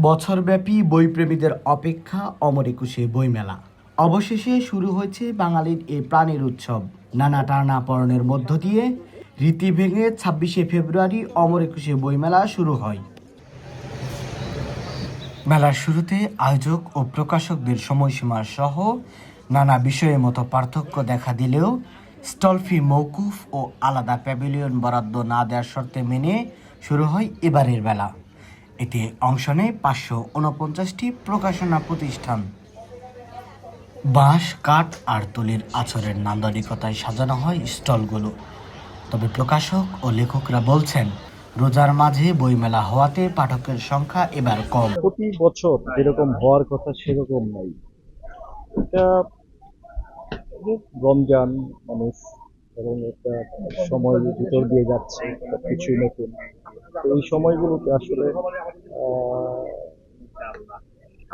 বছরব্যাপী বইপ্রেমীদের অপেক্ষা অমর একুশে বইমেলা। অবশেষে শুরু হয়েছে বাঙালির এই প্রাণের উৎসব। নানা টানাপড়েনের মধ্য দিয়ে রীতি ভেঙে ২৬শে ফেব্রুয়ারি অমর একুশে বইমেলা শুরু হয়। মেলার শুরুতে আয়োজক ও প্রকাশকদের সময়সীমা সহ নানা বিষয়ের মতো পার্থক্য দেখা দিলেও স্টল ফি মওকুফ ও আলাদা প্যাভিলিয়ন বরাদ্দ না দেওয়ার শর্তে মেনে শুরু হয় এবারের মেলা। এতে অংশ নেয় ৫৪৯টি প্রকাশনা প্রতিষ্ঠান। বাঁশ, কাঠ আর তুলির আঁচড়ের নান্দনিকতায় সাজানো হয় স্টলগুলো। তবে প্রকাশক ও লেখকরা বলছেন, রোজার মাঝে বইমেলা হওয়াতে পাঠকের সংখ্যা এবার কম। প্রতি বছর যেরকম হওয়ার কথা সেরকম নাই। এটা রমজান, মানুষ এবং একটা সময় ভিতর দিয়ে যাচ্ছে, কিছুই নতুন। তো এই সময়গুলোতে আসলে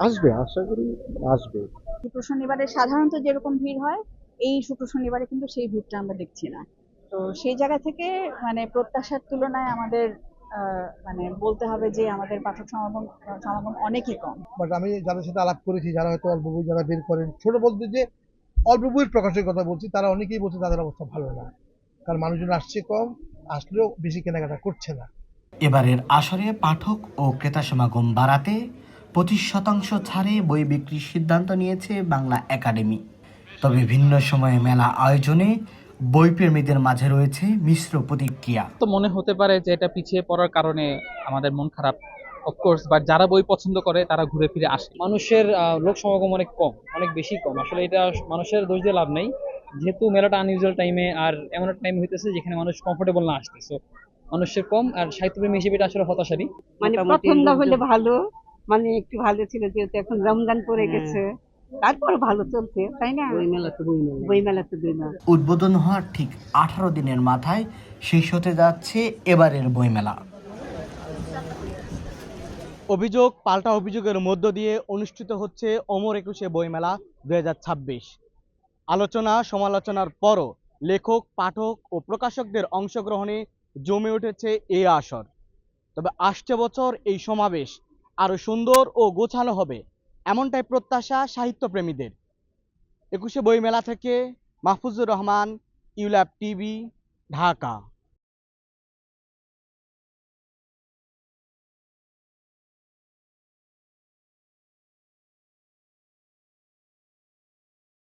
আসবে, আশা করি আসবে। শুক্র শনিবারে সাধারণত যেরকম ভিড় হয়, এই শুক্র শনিবারে কিন্তু সেই ভিড়টা আমরা দেখছি না। তো সেই জায়গা থেকে প্রত্যাশার তুলনায় আমাদের মানে বলতে হবে যে আমাদের পাঠক সমাগম অনেকই কম। বাট আমি যাদের সাথে আলাপ করেছি, যারা হয়তো অল্প বই যারা বের করেন, ছোট বলতে যে অল্প বইয়ের প্রকাশের কথা বলছি, তারা অনেকেই বলছে তাদের অবস্থা ভালো না, কারণ মানুষজন আসছে কম, আসলেও বেশি কেনাকাটা করছে না। এবারের আসরে পাঠক ও ক্রেতা সমাগম বাড়াতে ২৫% ছাড়ে বই বিক্রির সিদ্ধান্ত নিয়েছে বাংলা একাডেমি। তবে ভিন্ন সময়ে মেলা আয়োজনে বইপ্রেমীদের মাঝে রয়েছে মিশ্র প্রতিক্রিয়া। তো মনে হতে পারে যে এটা পিছিয়ে পড়ার কারণে আমাদের মন খারাপ, অফকোর্স, বাট যারা বই পছন্দ করে তারা ঘুরে ফিরে আসে। মানুষের লোক সমাগম অনেক কম, অনেক বেশি কম। আসলে এটা মানুষের দোষ দিয়ে লাভ নেই, যেহেতু মেলাটা আনইউজুয়াল টাইমে আর এমন একটা টাইম হইতেছে যেখানে মানুষ কমফোর্টেবল না আসছে, সো মানুষের কম। আর সাহিত্যপ্রেমী হিসেবে এটা আসলে হতাশারই। পছন্দ হলে ভালো, একটু ভালো ছিল, যেহেতু এখন রমজান পড়ে গেছে, তারপর ভালো চলছে, তাই না? বইমেলা তো বইমেলা। উদ্বোধন হওয়ার ঠিক 18 দিনের মাথায় শেষ হতে যাচ্ছে এবারের বইমেলা। অভিযোগ পাল্টা অভিযোগের মধ্য দিয়ে অনুষ্ঠিত হচ্ছে অমর একুশে বইমেলা 2026। আলোচনা সমালোচনার পরও লেখক, পাঠক ও প্রকাশকদের অংশগ্রহণে জমে উঠেছে এই আসর। তবে আসছে বছর এই সমাবেশ আরও সুন্দর ও গোছানো হবে, এমনটাই প্রত্যাশা সাহিত্যপ্রেমীদের। একুশে বইমেলা থেকে মাহফুজুর রহমান, ইউল্যাব টিভি, ঢাকা।